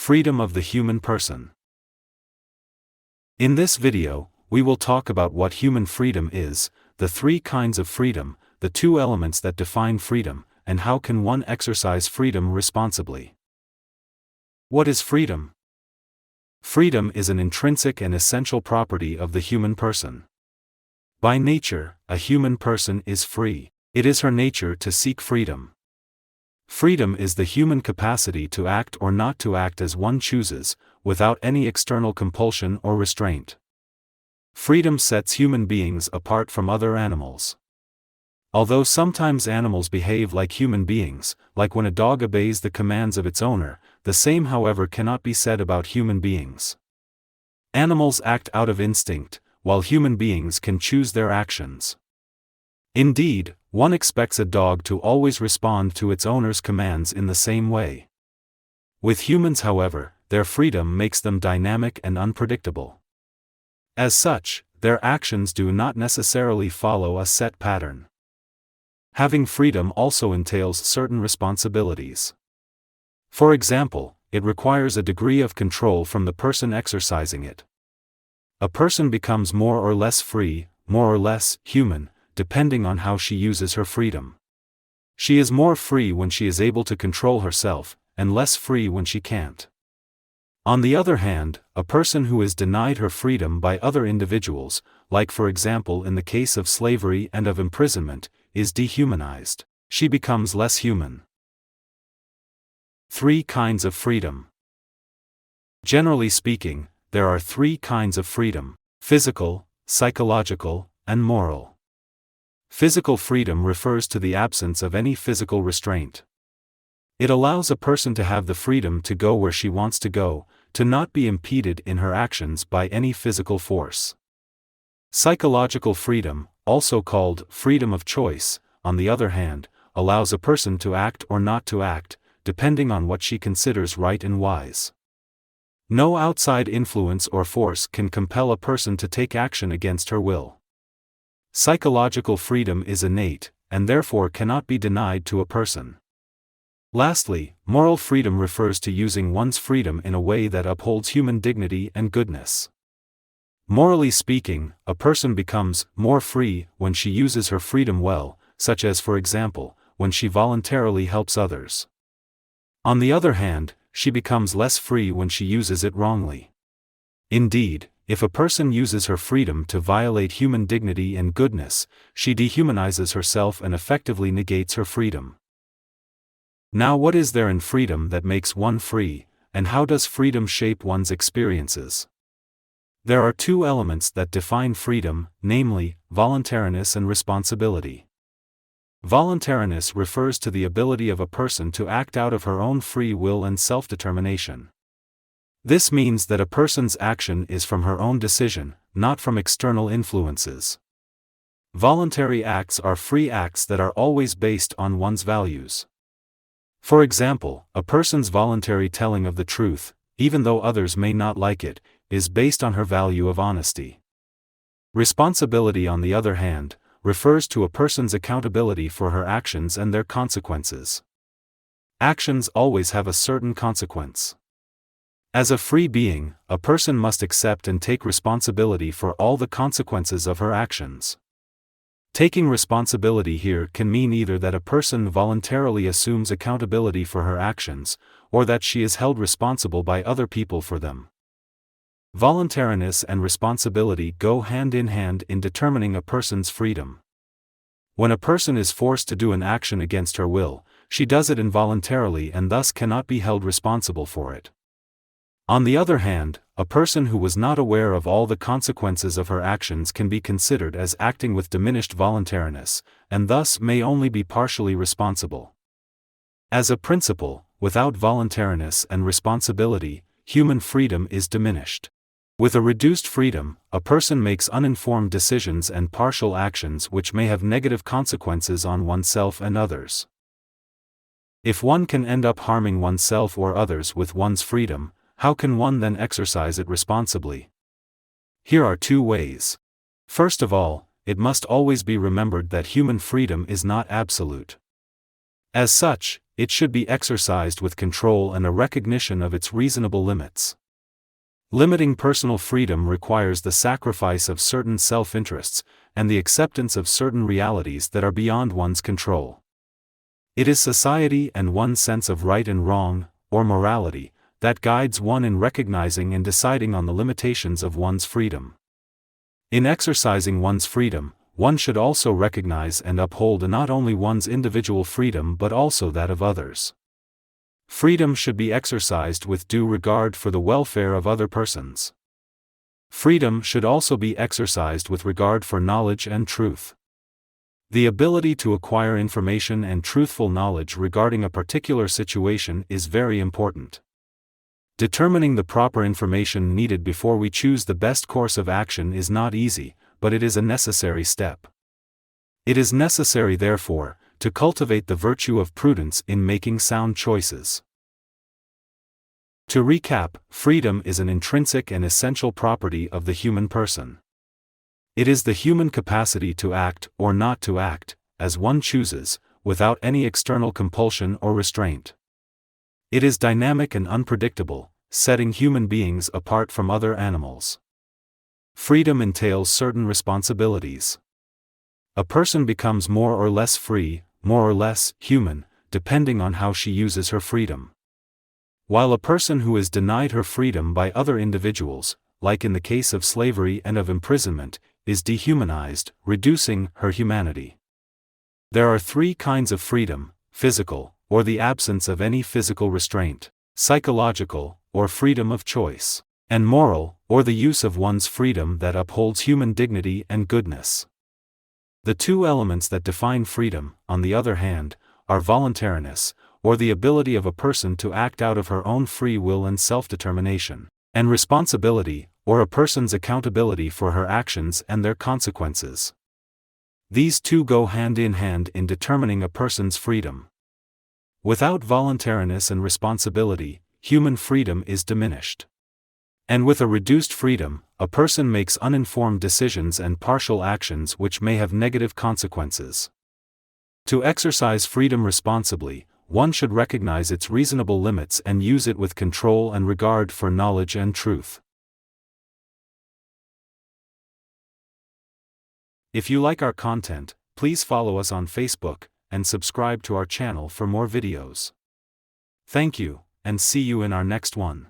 Freedom of the human person. In this video, we will talk about what human freedom is, the three kinds of freedom, the two elements that define freedom, and how can one exercise freedom responsibly. What is freedom? Freedom is an intrinsic and essential property of the human person. By nature, a human person is free. It is her nature to seek freedom. Freedom is the human capacity to act or not to act as one chooses, without any external compulsion or restraint. Freedom sets human beings apart from other animals. Although sometimes animals behave like human beings, like when a dog obeys the commands of its owner, the same however cannot be said about human beings. Animals act out of instinct, while human beings can choose their actions. Indeed, one expects a dog to always respond to its owner's commands in the same way. With humans, however, their freedom makes them dynamic and unpredictable. As such, their actions do not necessarily follow a set pattern. Having freedom also entails certain responsibilities. For example, it requires a degree of control from the person exercising it. A person becomes more or less free, more or less human, depending on how she uses her freedom. She is more free when she is able to control herself, and less free when she can't. On the other hand, a person who is denied her freedom by other individuals, like for example in the case of slavery and of imprisonment, is dehumanized. She becomes less human. Three kinds of freedom. Generally speaking, there are three kinds of freedom: physical, psychological, and moral. Physical freedom refers to the absence of any physical restraint. It allows a person to have the freedom to go where she wants to go, to not be impeded in her actions by any physical force. Psychological freedom, also called freedom of choice, on the other hand, allows a person to act or not to act, depending on what she considers right and wise. No outside influence or force can compel a person to take action against her will. Psychological freedom is innate, and therefore cannot be denied to a person. Lastly, moral freedom refers to using one's freedom in a way that upholds human dignity and goodness. Morally speaking, a person becomes more free when she uses her freedom well, such as for example, when she voluntarily helps others. On the other hand, she becomes less free when she uses it wrongly. Indeed, if a person uses her freedom to violate human dignity and goodness, she dehumanizes herself and effectively negates her freedom. Now, what is there in freedom that makes one free, and how does freedom shape one's experiences? There are two elements that define freedom, namely, voluntariness and responsibility. Voluntariness refers to the ability of a person to act out of her own free will and self-determination. This means that a person's action is from her own decision, not from external influences. Voluntary acts are free acts that are always based on one's values. For example, a person's voluntary telling of the truth, even though others may not like it, is based on her value of honesty. Responsibility, on the other hand, refers to a person's accountability for her actions and their consequences. Actions always have a certain consequence. As a free being, a person must accept and take responsibility for all the consequences of her actions. Taking responsibility here can mean either that a person voluntarily assumes accountability for her actions, or that she is held responsible by other people for them. Voluntariness and responsibility go hand in hand in determining a person's freedom. When a person is forced to do an action against her will, she does it involuntarily and thus cannot be held responsible for it. On the other hand, a person who was not aware of all the consequences of her actions can be considered as acting with diminished voluntariness, and thus may only be partially responsible. As a principle, without voluntariness and responsibility, human freedom is diminished. With a reduced freedom, a person makes uninformed decisions and partial actions which may have negative consequences on oneself and others. If one can end up harming oneself or others with one's freedom, how can one then exercise it responsibly? Here are two ways. First of all, it must always be remembered that human freedom is not absolute. As such, it should be exercised with control and a recognition of its reasonable limits. Limiting personal freedom requires the sacrifice of certain self-interests, and the acceptance of certain realities that are beyond one's control. It is society and one's sense of right and wrong, or morality, that guides one in recognizing and deciding on the limitations of one's freedom. In exercising one's freedom, one should also recognize and uphold not only one's individual freedom but also that of others. Freedom should be exercised with due regard for the welfare of other persons. Freedom should also be exercised with regard for knowledge and truth. The ability to acquire information and truthful knowledge regarding a particular situation is very important. Determining the proper information needed before we choose the best course of action is not easy, but it is a necessary step. It is necessary, therefore, to cultivate the virtue of prudence in making sound choices. To recap, freedom is an intrinsic and essential property of the human person. It is the human capacity to act or not to act, as one chooses, without any external compulsion or restraint. It is dynamic and unpredictable, setting human beings apart from other animals. Freedom entails certain responsibilities. A person becomes more or less free, more or less human, depending on how she uses her freedom. While a person who is denied her freedom by other individuals, like in the case of slavery and of imprisonment, is dehumanized, reducing her humanity. There are three kinds of freedom: physical, or the absence of any physical restraint; psychological, or freedom of choice; and moral, or the use of one's freedom that upholds human dignity and goodness. The two elements that define freedom, on the other hand, are voluntariness, or the ability of a person to act out of her own free will and self-determination, and responsibility, or a person's accountability for her actions and their consequences. These two go hand in determining a person's freedom. Without voluntariness and responsibility, human freedom is diminished. And with a reduced freedom, a person makes uninformed decisions and partial actions which may have negative consequences. To exercise freedom responsibly, one should recognize its reasonable limits and use it with control and regard for knowledge and truth. If you like our content, please follow us on Facebook, and subscribe to our channel for more videos. Thank you, and see you in our next one.